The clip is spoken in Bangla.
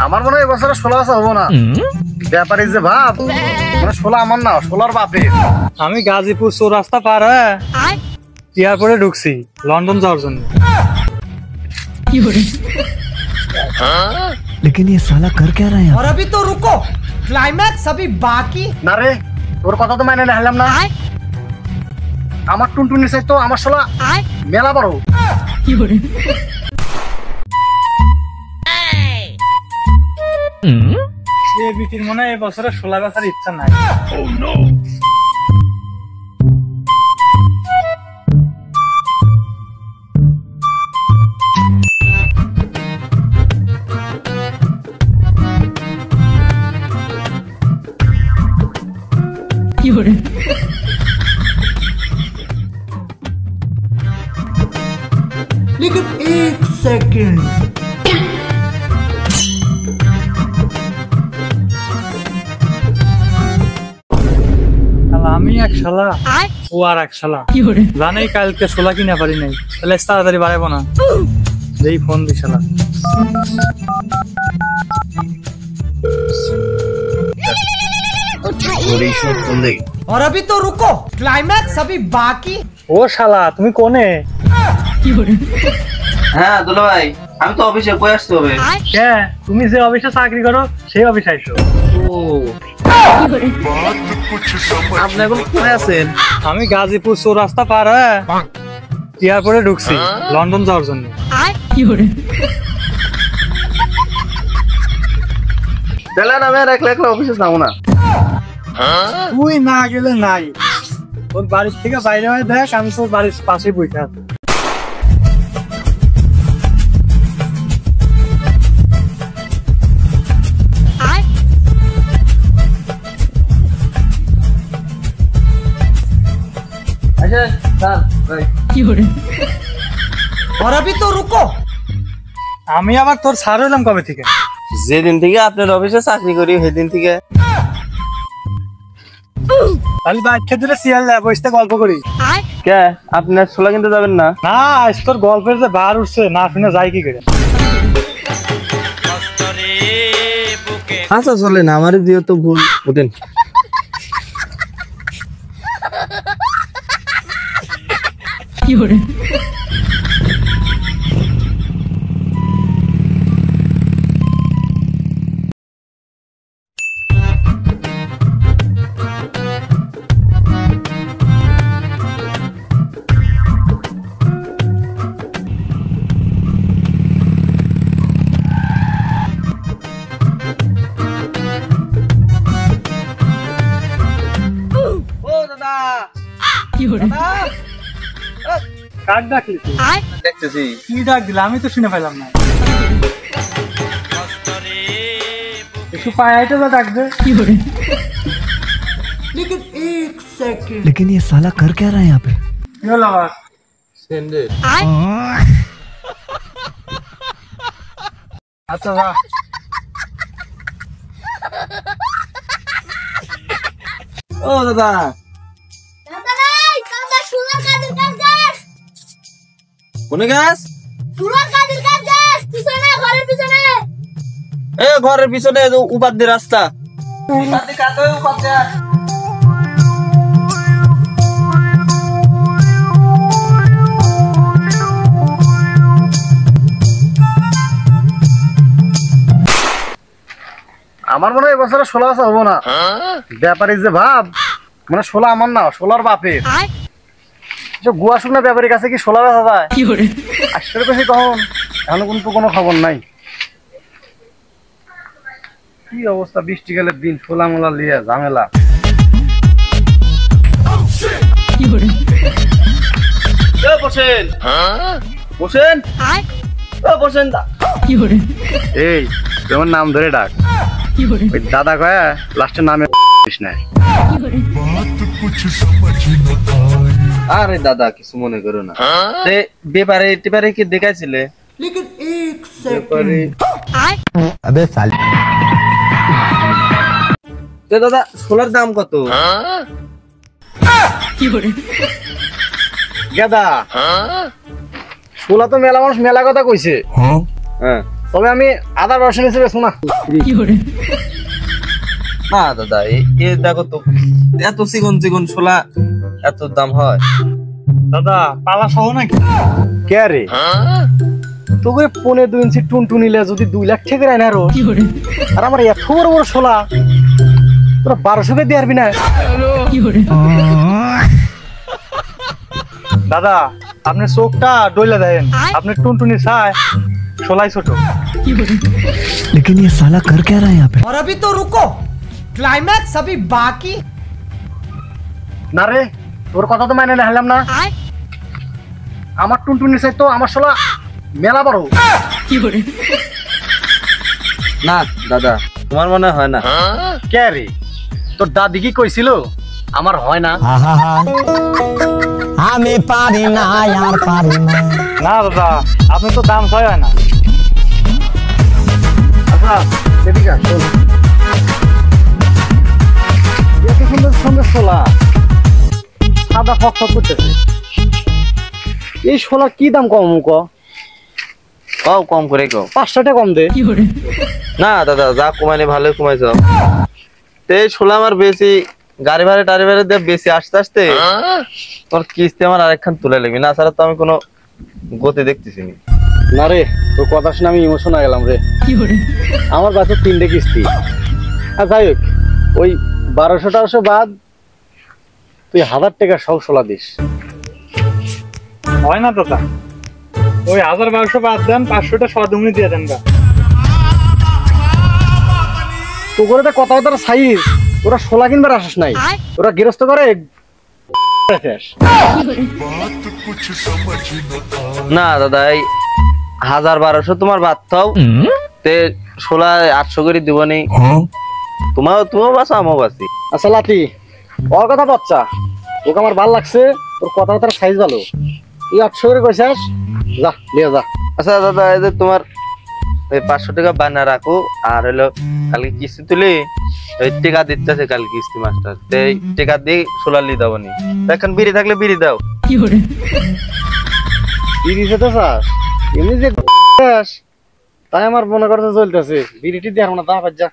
আমার মনে হয় এবছরে 16 হবো না। ব্যাপারে যে ভাব মানে 16 আমার না, 16 বাপের। আমি গাজীপুর চৌরাস্তা পার হয়ে এয়ারপোর্টে ঢুকছি লন্ডন যাওয়ার জন্য। लेकिन ये साला कर क्या रहा है? और अभी तो रुको, क्लाइमैक्स अभी बाकी। না রে, তোর কথা তো মানে নিলাম না। আমার টুনটুনির চাই তো আমার 16 মেলা বড়। এই বিটির মনে হয় এবছরে 16 বেচার ইচ্ছা নাই। लेकिन एक सेकंड, আমি এক শালা ও আর এক শালা জানাই কালকে 16 কিনা পারি নাই, তাহলে তাড়াতাড়ি বাড়াবো না। যেই ফোন দি শালা। और अभी तो रुको, क्लाइमैक्स अभी बाकी। ও শালা তুমি কোনে? হ্যাঁ দুলা ভাই, আমি তো অফিসে কই আসতে হবে। কে তুমি যে অফিসে চাকরি করো সেই অফিসে আইছো? ও আপনি এখন কোথায় আছেন? আমি গাজীপুর চৌরাস্তা পার হয়ে এয়ারপোর্টে ঢুকছি লন্ডন যাওয়ার জন্য। তাহলে আমি আর একলা একলা অফিসে যাবো না। তুই না গেলে নাই, তোর বাড়ির থেকে বাইরে হয়ে দেখ, আমি তোর বাড়ির পাশেই বসে আছি। और अभी तो रुको, আমি আবার তোর ছাড় হইলাম কবে থেকে? যেদিন থেকে আপনার অফিসে চাকরি করি সেদিন থেকে। তাহলে বাচ্চা দিলে সিয়াল বসতে গল্প করি। কে আপনার 16 কিনতে যাবেন না? না, আজ তোর গল্পের যে বার উঠছে না শুনে যাই কি করে। আচ্ছা চলেন, আমার দিও তো ভুল ওঠেন। কাক ডাকলি তুই? দেখতেছি। কি ডাক দিলা? আমি তো শুনে পেলাম না। একটু পায়ে হাইটে যা ডাক দে। लेकिन एक सेकंड, लेकिन ये साला कर क्या रहा है यहाँ पे? কি হলো আবার? সেন্ডে আচ্ছা যা। ও দাদা, কোনে গাছ? এ ঘরের পিছনে উপার দিয়ে রাস্তা। আমার মনে হয় এবছরে 16 হবো না। ব্যাপারে যে ভাব মানে 16 আমার না, 16 বাপের। গুয়া শুকনা ব্যাপারীর কাছে কি 16 বেচা যায়? আসলে বেশি কখন এখন কিন্তু কোনো খবর নাই। কি অবস্থা, বৃষ্টিকালের দিন, ছোলা মোলা লিয়ে ঝামেলা। বসেন বসেন বসেন। এই তোমার নাম ধরে ডাক, ওই দাদা কয়া লাস্টের নামে না। আরে দাদা কিছু মনে করো না। ব্যাপারে টেপারে কি দেখাইছিলে? लेकिन एक सेकंड, अबे साले দাদা সোলার দাম কত? গাদা ছোলা তো মেলা মানুষ মেলা কথা কইছে। হ্যাঁ তবে আমি আদার বর্ষণ হিসেবে শোনা না দাদা এ দেখো তো, এত চিকন চিকন ছোলা এত দাম হয়? দাদা পালা সহ নাকি? কে রে তোকে 1.5 ইঞ্চি টুনটুন নিলে যদি 2 লাখ টাকা রায় না আরো, আর আমার এত বড় বড় শোলা তোরা 1200 দিয়ে পারবি না? দাদা আপনি চোখটা ডইলা দেন, আপনি টুনটুনি চায় শোলাই ছোট। लेकिन ये साला कर क्या रहा है यहाँ पे? और अभी तो रुको, क्लाइमैक्स अभी बाकी। না রে, তোর কথা তো মানে নিলাম না। আমার টুনটুনির চাই তো আমার শোলা মেলা বড়। না দাদা তোমার মনে হয় না। কে রে তোর দাদি কি কইছিল আমার হয় না? আমি পারি না यार পারি না। না দাদা আপনি তো দাম ছয় হয় না। আচ্ছা এদিকে আস, শোন। এত সুন্দর সুন্দর শোলা সাদা ফক ফক করতেছে, এই শোলা কি দাম কম ক? কও কম করে কও। 500 টাকা কম দে। না দাদা যা কমাইলে ভালোই কমাইছ। তে ছোলা আমার বেশি গাড়ি ভাড়া টাড়ি ভাড়া দিয়ে বেশি আসতে আসতে তোর কিস্তি আমার আরেকখান তুলে লাগবে, না ছাড়া তো আমি কোনো গতি দেখতেছি না। না রে তোর কথা শুনে আমি ইমোশন হয়ে গেলাম রে। আমার কাছে 3টে কিস্তি। আর যাই হোক ওই 1200-1200 বাদ তুই 1000 টাকা সব শোলা দিস। হয় না দাদা, ওই 1000-1200 বাদ দেন, 500টা সদুমনি দিয়ে দেন। তো করে তো কথা সাইজ ওরা শোলা কিনবার আসিস নাই, ওরা গৃহস্থ করে না দাদা এই 1000-1200 তোমার বাদ থাও, তে ছোলা 800 করে দিব নি। তুমিও বাঁচো আমিও বাঁচি। আচ্ছা লাতি ওর কথা বাচ্চা, ওকে আমার ভাল লাগছে, তোর কথাবার্তার সাইজ ভালো, তুই 800 করে কইছিস, যা নিয়ে যা। আচ্ছা দাদা এই যে তোমার এই 500 টাকা বানা রাখো, আর হলো কালকে কিস্তি তুলি ওই টাকা দিতেছে কালকে কিস্তি মাস্টার, এই টাকা দিয়ে ছোলা লি দাও নি। এখন বিড়ি থাকলে বিড়ি দাও। বিড়ি খেতে চাস? এমনি যে তাই আমার মনে করতে চলতেছে বিড়িটি দিয়ে আর না দা বাজ যা।